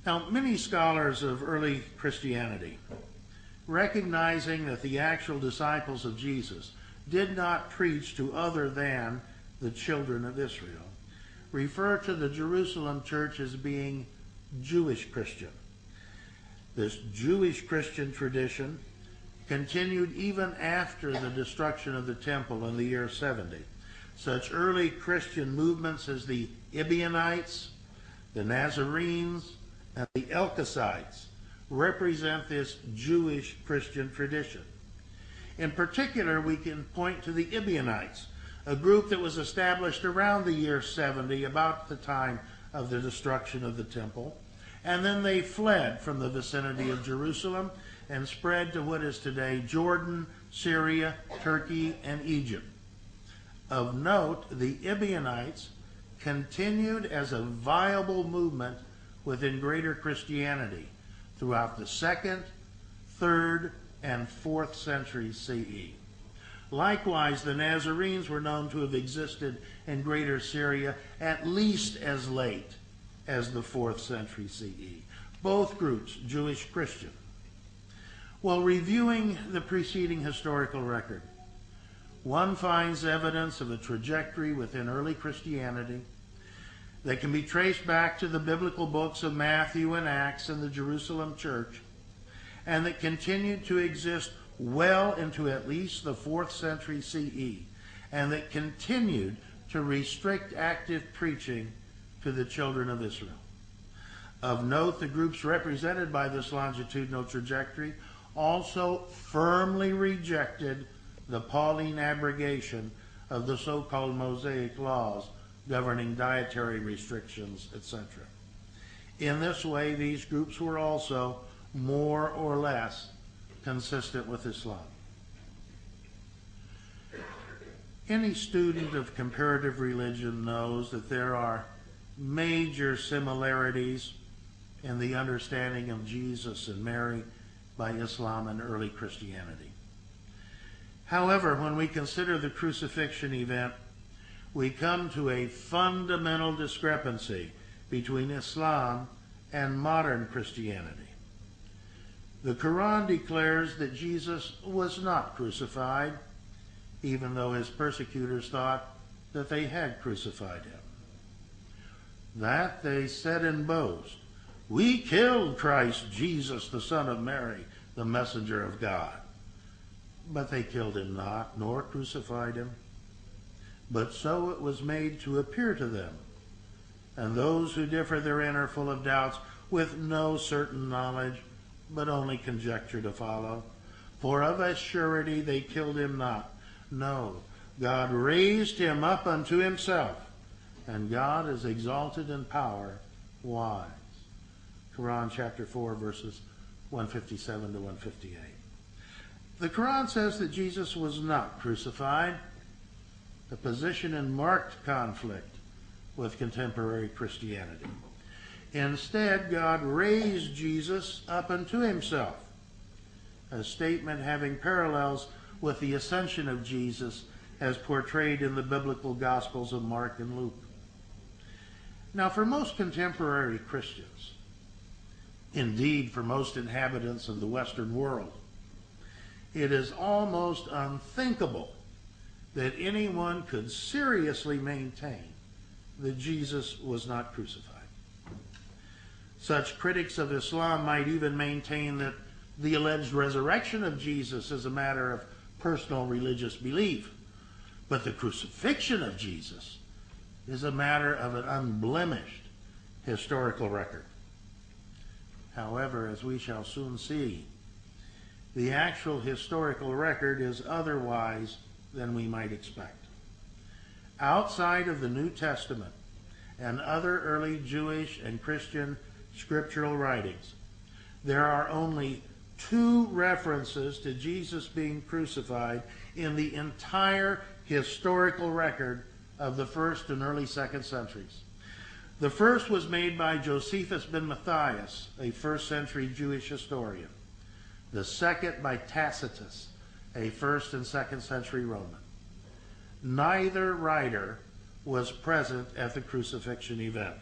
Now, many scholars of early Christianity, recognizing that the actual disciples of Jesus did not preach to other than the children of Israel, refer to the Jerusalem church as being Jewish Christian. This Jewish Christian tradition continued even after the destruction of the temple in the year 70. Such early Christian movements as the Ebionites, the Nazarenes, and the Elkosites represent this Jewish Christian tradition. In particular, we can point to the Ebionites, a group that was established around the year 70, about the time of the destruction of the temple, and then they fled from the vicinity of Jerusalem and spread to what is today Jordan, Syria, Turkey, and Egypt. Of note, the Ebionites continued as a viable movement within greater Christianity throughout the 2nd, 3rd, and 4th centuries CE. Likewise, the Nazarenes were known to have existed in greater Syria at least as late as the 4th century CE. Both groups Jewish Christian. While reviewing the preceding historical record, one finds evidence of a trajectory within early Christianity that can be traced back to the biblical books of Matthew and Acts and the Jerusalem church, and that continued to exist well into at least the 4th century CE, and that continued to restrict active preaching to the children of Israel. Of note, the groups represented by this longitudinal trajectory also firmly rejected the Pauline abrogation of the so-called Mosaic laws governing dietary restrictions, etc. In this way, these groups were also more or less consistent with Islam. Any student of comparative religion knows that there are major similarities in the understanding of Jesus and Mary by Islam and early Christianity. However, when we consider the crucifixion event, we come to a fundamental discrepancy between Islam and modern Christianity. The Quran declares that Jesus was not crucified, even though his persecutors thought that they had crucified him. That they said and boast, "We killed Christ Jesus, the Son of Mary, the messenger of God." But they killed him not, nor crucified him. But so it was made to appear to them. And those who differ therein are full of doubts, with no certain knowledge, but only conjecture to follow. For of a surety they killed him not. No, God raised him up unto himself, and God is exalted in power. Wise. Quran chapter 4, verses 157 to 158. The Quran says that Jesus was not crucified, a position in marked conflict with contemporary Christianity. Instead, God raised Jesus up unto himself, a statement having parallels with the ascension of Jesus as portrayed in the biblical Gospels of Mark and Luke. Now, for most contemporary Christians, indeed for most inhabitants of the Western world, it is almost unthinkable that anyone could seriously maintain that Jesus was not crucified. Such critics of Islam might even maintain that the alleged resurrection of Jesus is a matter of personal religious belief, but the crucifixion of Jesus is a matter of an unblemished historical record. However, as we shall soon see, the actual historical record is otherwise than we might expect. Outside of the New Testament and other early Jewish and Christian scriptural writings, there are only 2 references to Jesus being crucified in the entire historical record of the 1st and early 2nd centuries. The first was made by Josephus ben Matthias, a 1st century Jewish historian. The second by Tacitus, a 1st and 2nd century Roman. Neither writer was present at the crucifixion event.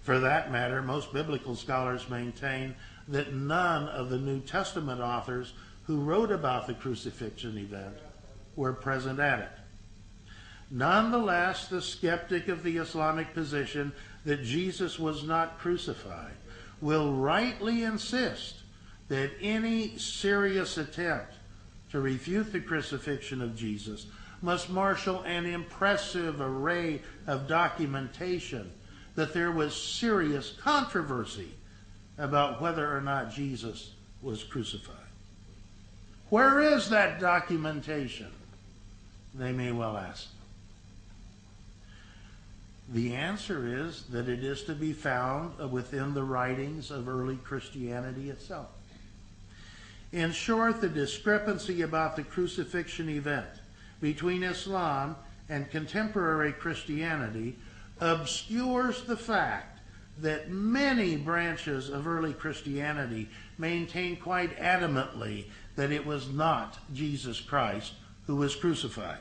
For that matter, most biblical scholars maintain that none of the New Testament authors who wrote about the crucifixion event were present at it. Nonetheless, the skeptic of the Islamic position that Jesus was not crucified will rightly insist that any serious attempt to refute the crucifixion of Jesus must marshal an impressive array of documentation that there was serious controversy about whether or not Jesus was crucified. Where is that documentation? They may well ask. The answer is that it is to be found within the writings of early Christianity itself. In short, the discrepancy about the crucifixion event between Islam and contemporary Christianity obscures the fact that many branches of early Christianity maintain quite adamantly that it was not Jesus Christ who was crucified.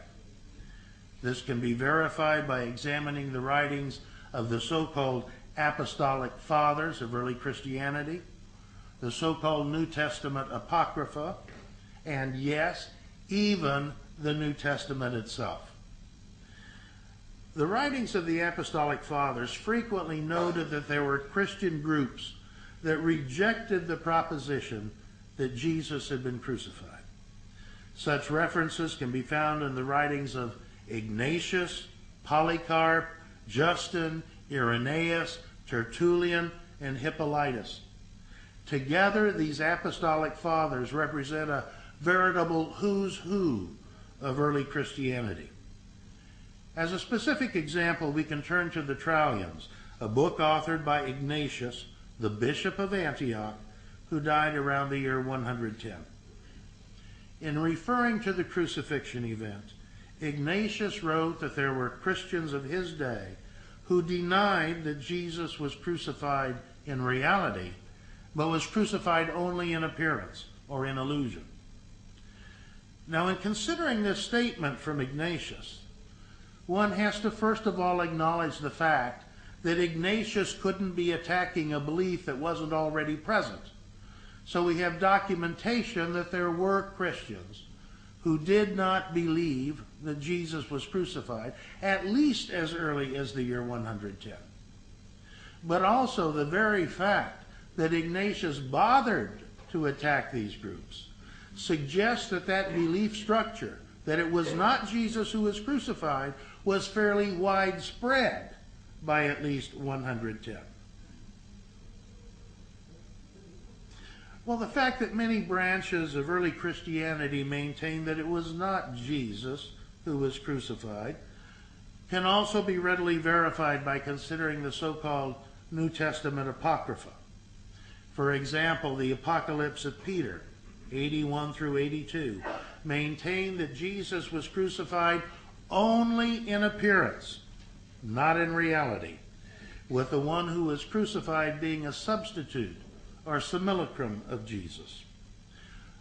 This can be verified by examining the writings of the so-called apostolic fathers of early Christianity, the so-called New Testament Apocrypha, and yes, even the New Testament itself. The writings of the apostolic fathers frequently noted that there were Christian groups that rejected the proposition that Jesus had been crucified. Such references can be found in the writings of Ignatius, Polycarp, Justin, Irenaeus, Tertullian, and Hippolytus. Together, these apostolic fathers represent a veritable who's who of early Christianity. As a specific example, we can turn to the Trallians, a book authored by Ignatius, the bishop of Antioch, who died around the year 110. In referring to the crucifixion event, Ignatius wrote that there were Christians of his day who denied that Jesus was crucified in reality, but was crucified only in appearance or in illusion. Now, in considering this statement from Ignatius, one has to first of all acknowledge the fact that Ignatius couldn't be attacking a belief that wasn't already present. So we have documentation that there were Christians who did not believe that Jesus was crucified, at least as early as the year 110. But also the very fact that Ignatius bothered to attack these groups suggests that that belief structure, that it was not Jesus who was crucified, was fairly widespread by at least 110. Well, the fact that many branches of early Christianity maintain that it was not Jesus who was crucified can also be readily verified by considering the so-called New Testament Apocrypha. For example, the Apocalypse of Peter, 81 through 82, maintain that Jesus was crucified only in appearance, not in reality, with the one who was crucified being a substitute or simulacrum of Jesus.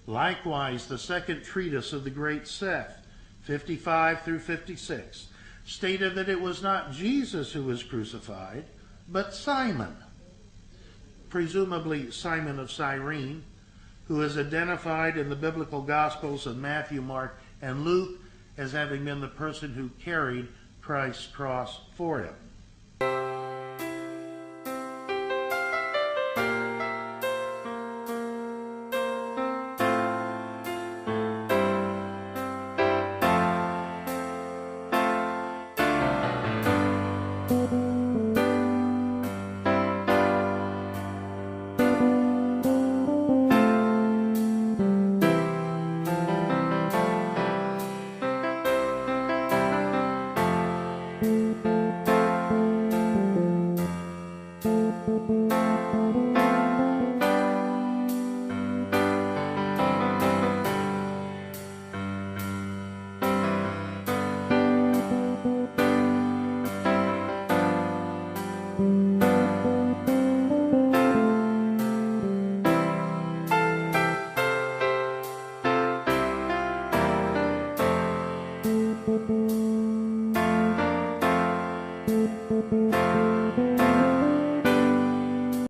Likewise, the second treatise of the great Seth, 55 through 56, stated that it was not Jesus who was crucified, but Simon, presumably Simon of Cyrene, who is identified in the biblical Gospels of Matthew, Mark, and Luke as having been the person who carried Christ's cross for him.